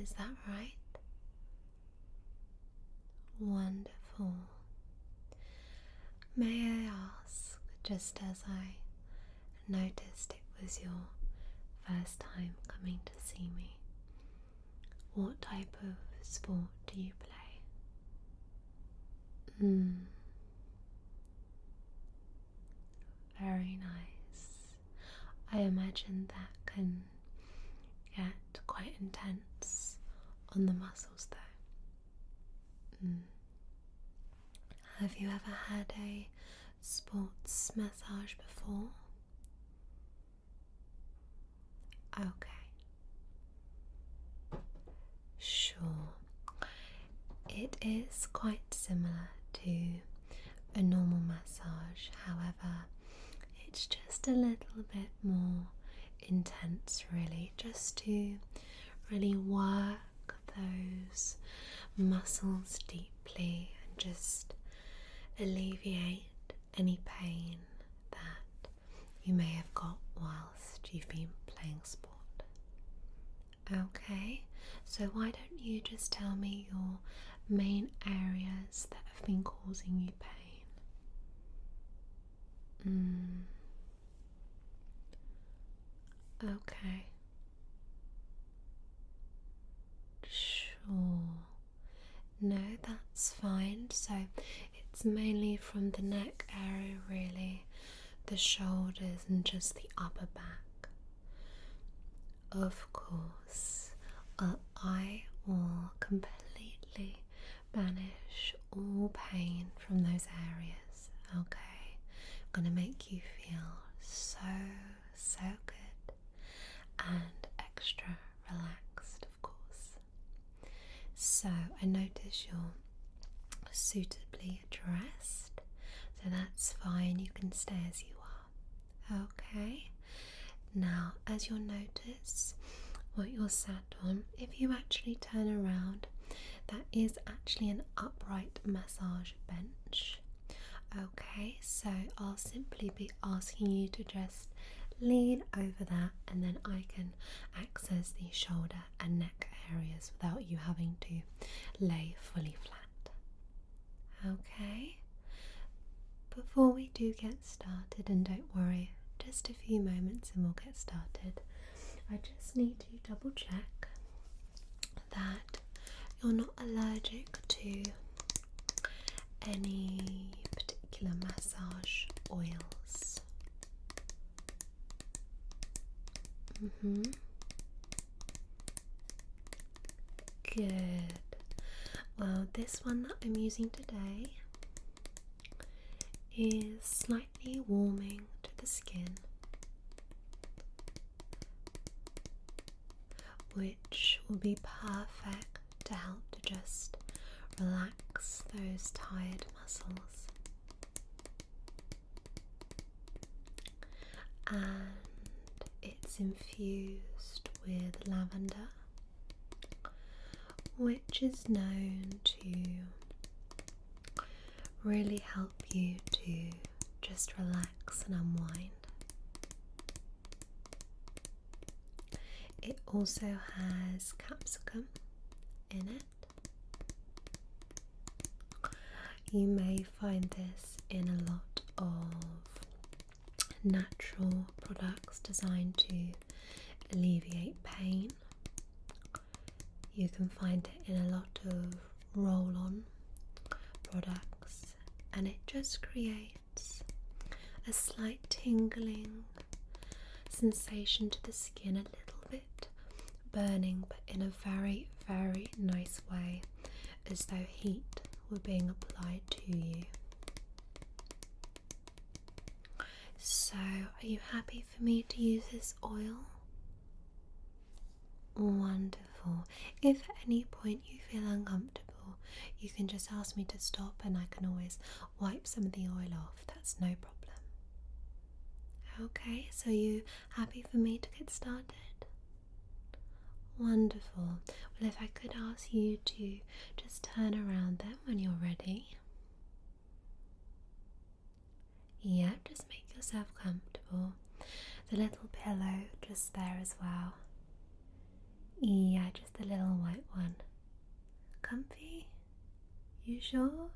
is that right? Wonderful. May I ask, just as I noticed it was your first time coming to see me, what type of sport do you play? Very nice. I imagine that can get quite intense on the muscles though. Have you ever had a sports massage before? Okay. Sure. It is quite similar to a normal massage, however, it's just a little bit more intense, really, just to really work those muscles deeply and just alleviate any pain that you may have got whilst you've been playing sport. Okay, so why don't you just tell me your main areas that have been causing you pain? Okay. Sure. No, that's fine. So it's mainly from the neck area, really, the shoulders and just the upper back. Of course, I will completely banish all pain from those areas, okay? I'm going to make you feel so good and extra relaxed, of course. So I notice you're suitably dressed, so that's fine, you can stay as you are. Okay, now as you'll notice what you're sat on, if you actually turn around, that is actually an upright massage bench. Okay, so I'll simply be asking you to just lean over that, and then I can access the shoulder and neck areas without you having to lay fully flat. Okay, before we do get started, and don't worry, just a few moments and we'll get started, I just need to double check that you're not allergic to any particular massage oils. Good. Well, this one that I'm using today is slightly warming to the skin, which will be perfect to help to just relax those tired muscles. And it's infused with lavender, which is known to really help you to just relax and unwind. It also has capsicum in it. You may find this in a lot of natural products designed to alleviate pain. You can find it in a lot of roll-on products, and it just creates a slight tingling sensation to the skin, a little bit burning, but in a very, very nice way, as though heat were being applied to you. So, are you happy for me to use this oil? Wonderful. If at any point you feel uncomfortable, you can just ask me to stop and I can always wipe some of the oil off. That's no problem. Okay, so you happy for me to get started? Wonderful. Well, if I could ask you to just turn around then when you're ready. Yeah, just make yourself comfortable. The little pillow just there as well. Yeah, just a little white comfy? You sure?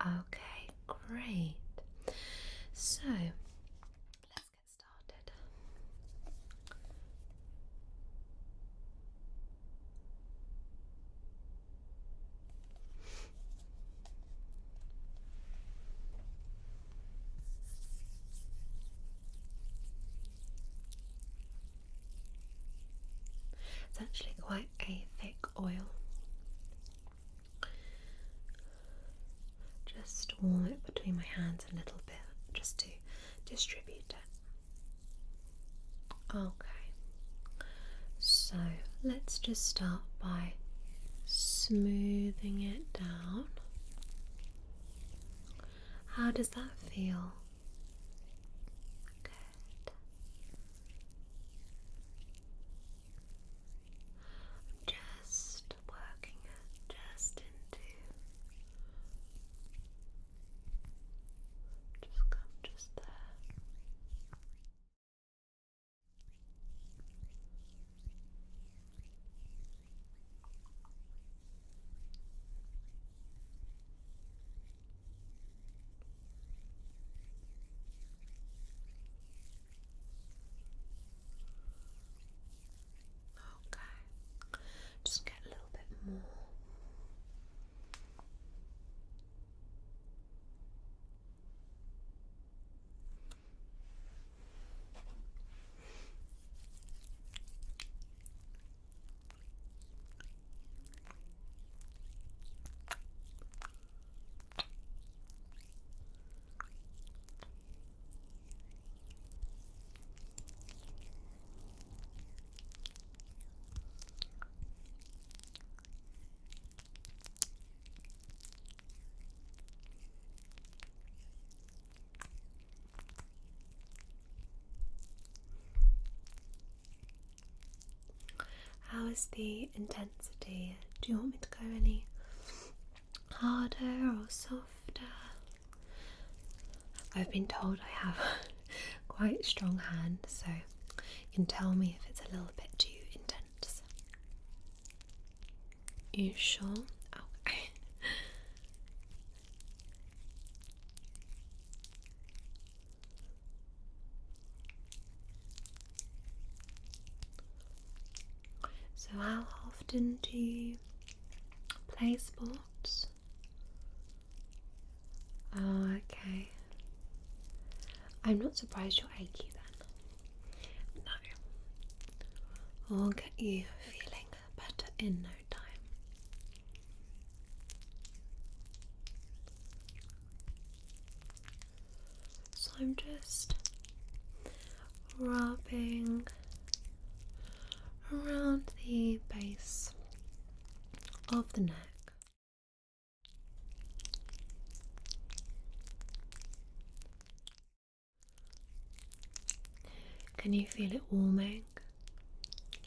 Okay, great. So, let's get started. It's actually quite a thick oil. Just warm it between my hands a little bit just to distribute it. Okay, so let's just start by smoothing it down. How does that feel? Good. Just working it just into. Just come just there. Okay, just get a little bit more. How is the intensity? Do you want me to go any harder or softer? I've been told I have quite strong hands, so you can tell me if it's a little bit too intense. You sure? Okay. So how often do you play sports? Oh, okay. I'm not surprised you're achy then. No. We'll get you feeling better in no time. So I'm just rubbing around the base of the neck. Can you feel it warming?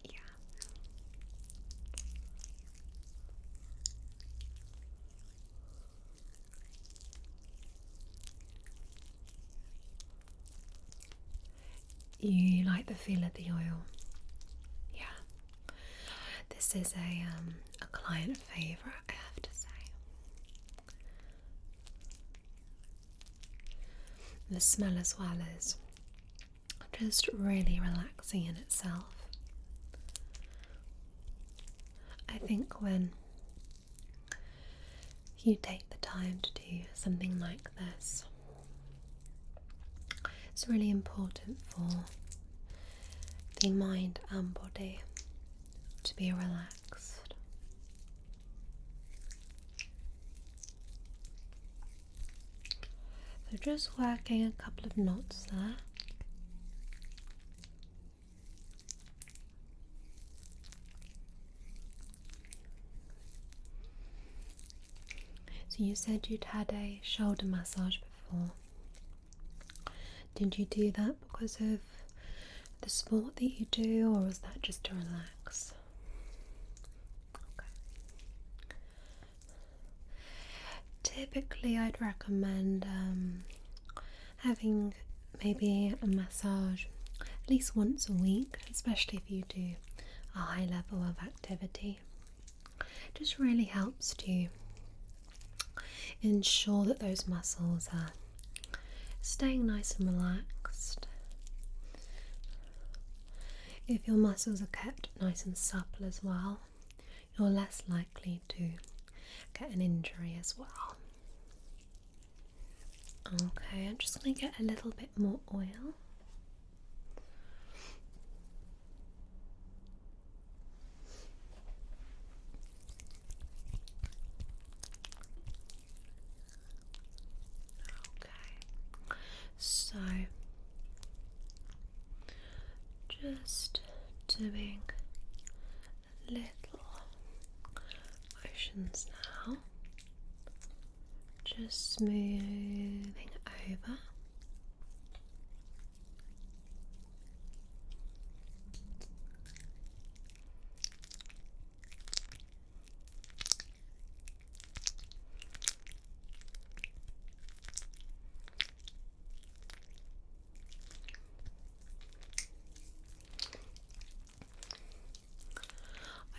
Yeah. You like the feel of the oil? Yeah. This is a client favourite, I have to say. The smell as well is just really relaxing in itself. I think when you take the time to do something like this, it's really important for the mind and body to be relaxed. So just working a couple of knots there. So you said you'd had a shoulder massage before. Did you do that because of the sport that you do, or was that just to relax? Okay. Typically I'd recommend having maybe a massage at least once a week, especially if you do a high level of activity. just really helps to ensure that those muscles are staying nice and relaxed. If your muscles are kept nice and supple as well, you're less likely to get an injury as well. Okay, I'm just going to get a little bit more oil. Okay, so just doing little motions now, just smoothing over.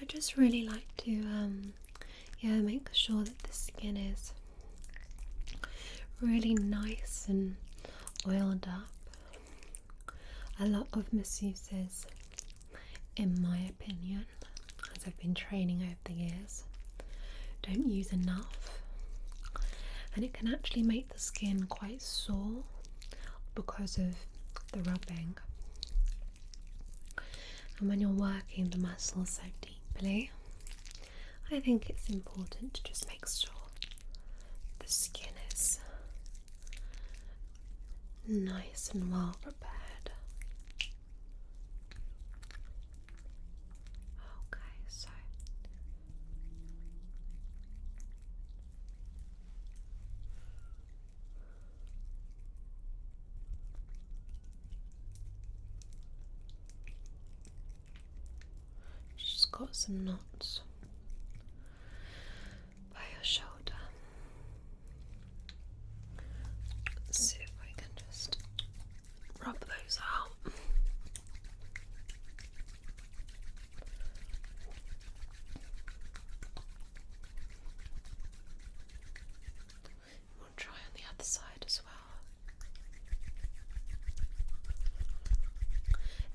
I just really like to make sure that the skin is really nice and oiled up. A lot of masseuses, in my opinion, as I've been training over the years, don't use enough, and it can actually make the skin quite sore because of the rubbing. And when you're working the muscles so deeply, I think it's important to just make sure the skin is nice and well prepared. Okay, so just got some knots by your shoulder. Let's see if I can just rub those out. We'll try on the other side as well.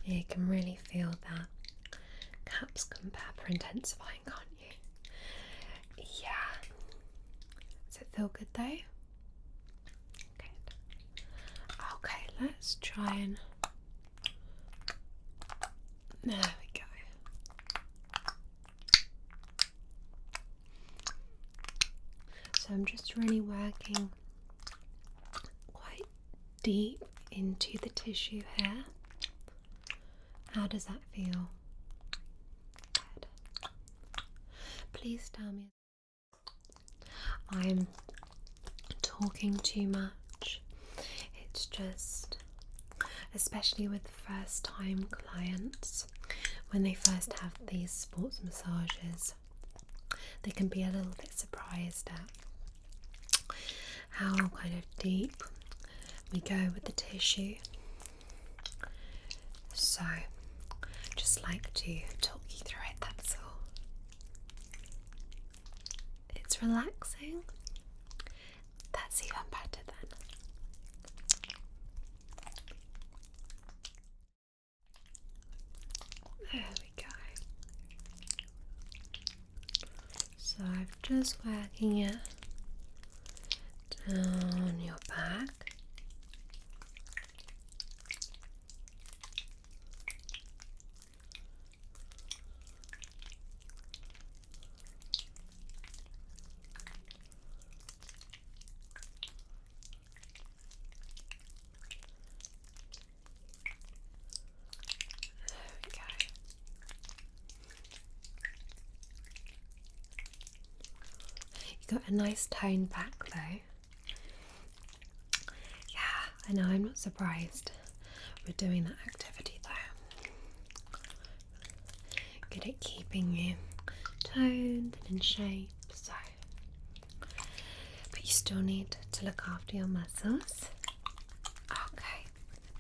Yeah, you can really feel that capsicum pepper intensifying, can't you? Yeah. Does it feel good though? Good. Okay, let's try and... There we go. So I'm just really working quite deep into the tissue here. How does that feel? Good. Please tell me I'm talking too much. It's just, especially with first time clients, when they first have these sports massages, they can be a little bit surprised at how kind of deep we go with the tissue. So just like to talk you through it, that's all. It's relaxing. That's even better then. There we go. So I'm just working it down your back. Got a nice tone back though. Yeah, I know, I'm not surprised we're doing that activity though. Good at keeping you toned and in shape, so. But you still need to look after your muscles. Okay,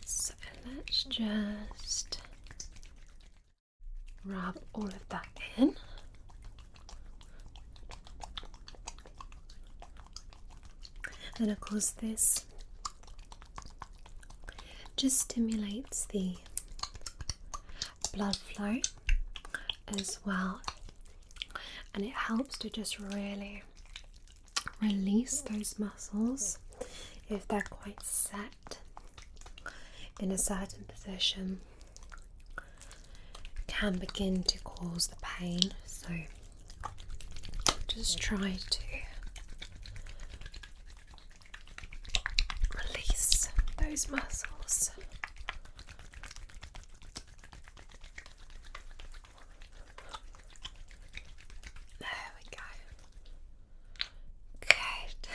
so let's just rub all of that in. And of course this just stimulates the blood flow as well, and it helps to just really release those muscles if they're quite set in a certain position. Can begin to cause the pain, so just try to release those muscles. There we go. Good.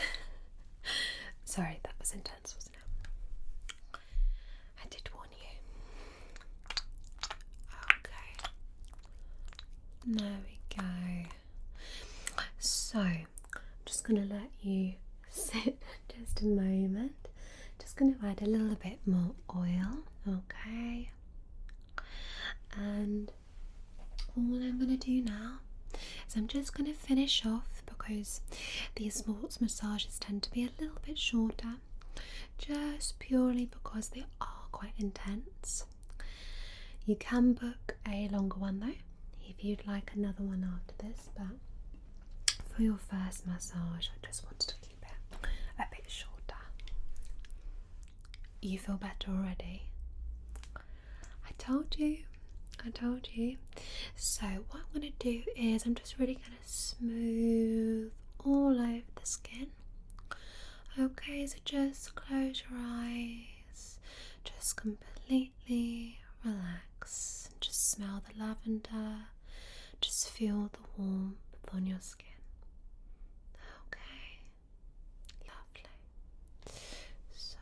Sorry, that was intense, wasn't it? I did warn you. Okay. There we go. So, I'm just going to let you sit just a moment. Just going to add a little bit more oil, okay? And all I'm going to do now is I'm just going to finish off, because these sports massages tend to be a little bit shorter, just purely because they are quite intense. You can book a longer one though, if you'd like another one after this, but for your first massage, I just wanted to keep it a bit shorter. You feel better already? I told you. So what I'm going to do is I'm just really going to smooth all over the skin. Okay, so just close your eyes. Just completely relax. Just smell the lavender. Just feel the warmth on your skin. Okay, lovely. So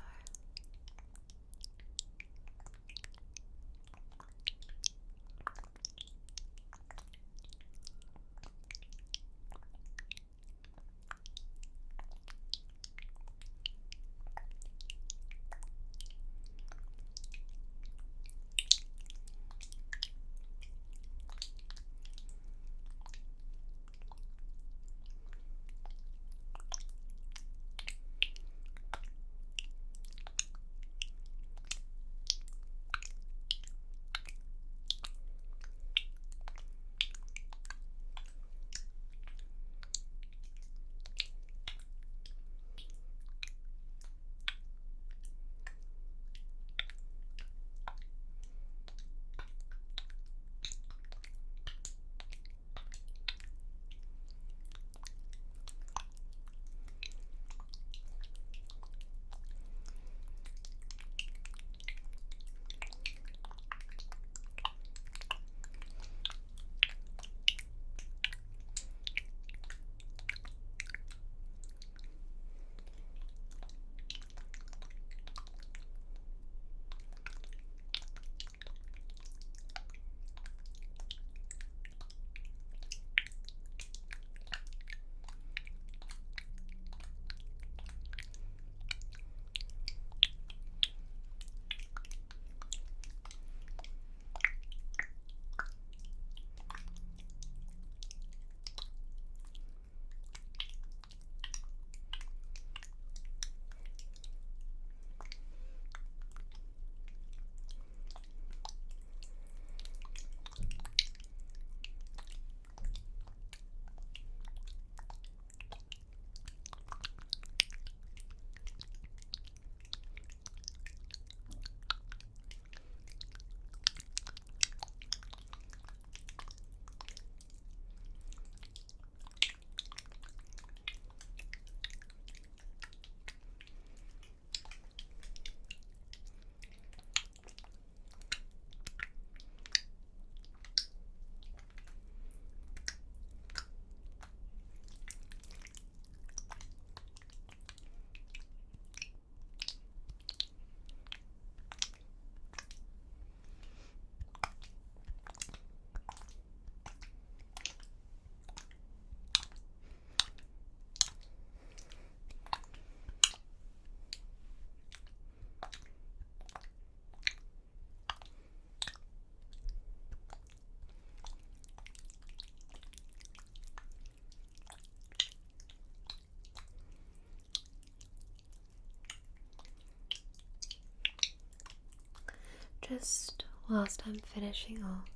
just whilst I'm finishing off,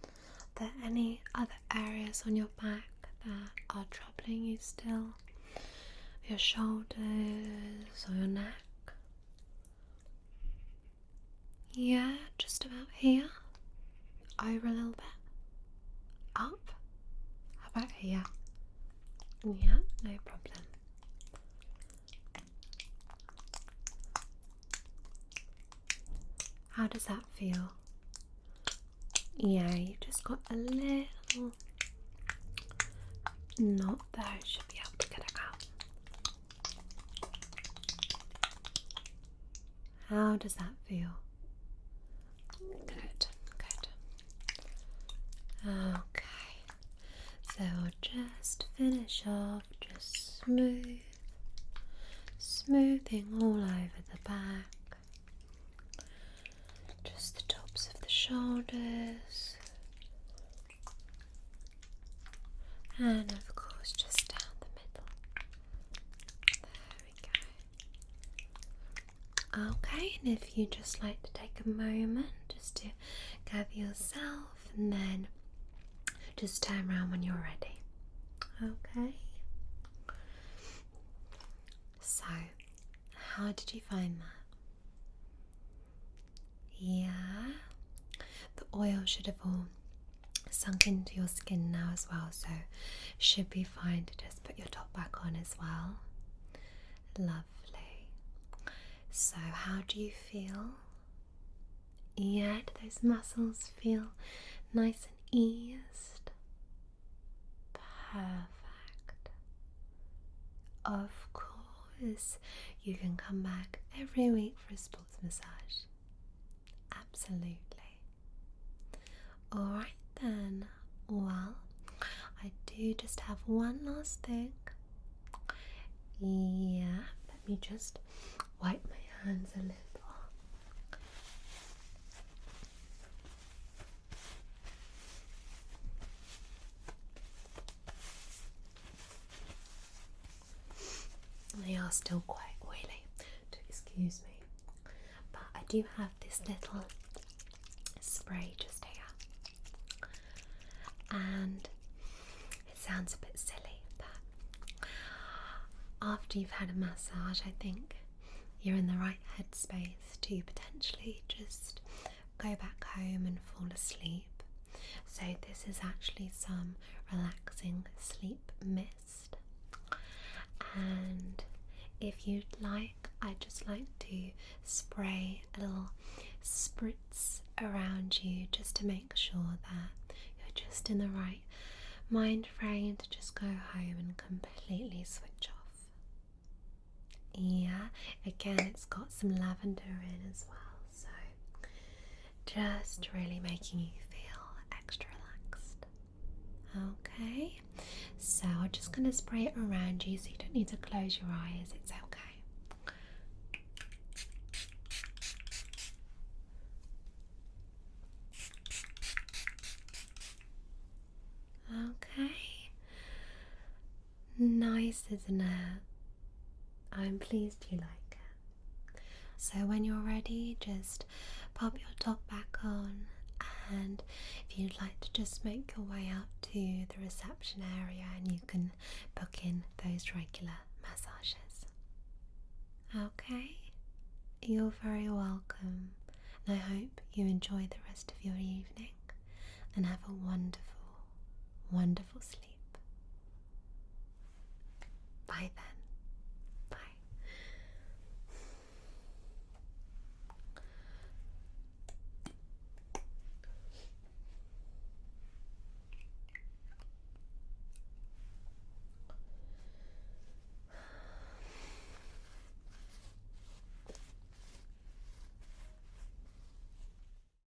are there any other areas on your back that are troubling you still? Your shoulders or your neck? Yeah, just about here. Over a little bit. Up. How about here? Yeah, no problem. How does that feel? Yeah, you just got a little knot there. I should be able to get it out. How does that feel? Good, good. Okay, so I'll just finish off, just smoothing all over the back, just the tops of the shoulders, and of course just down the middle. There we go. Okay, and if you just like to take a moment just to gather yourself and then just turn around when you're ready. Okay. So, how did you find that? Yeah. The oil should have all sunk into your skin now as well, so should be fine to just put your top back on as well. Lovely. So, how do you feel? Yeah, do those muscles feel nice and eased? Perfect. Of course, you can come back every week for a sports massage. Absolutely. Alright then. Well, I do just have one last thing. Yeah, let me just wipe my hands a little. They are still quite oily, to excuse me, but I do have this little spray just here, and it sounds a bit silly, but after you've had a massage, I think you're in the right headspace to potentially just go back home and fall asleep. So this is actually some relaxing sleep mist, and if you'd like, I'd just like to spray a little spritz around you just to make sure that you're just in the right mind frame to just go home and completely switch off. Yeah, again, it's got some lavender in as well, so just really making you feel extra relaxed. Okay, so I'm just going to spray it around you so you don't need to close your eyes, it's okay. Okay, nice, isn't it? I'm pleased you like it. So when you're ready, just pop your top back on, and if you'd like to just make your way out to the reception area and you can book in those regular massages. Okay, you're very welcome, and I hope you enjoy the rest of your evening and have a wonderful, wonderful sleep. Bye then.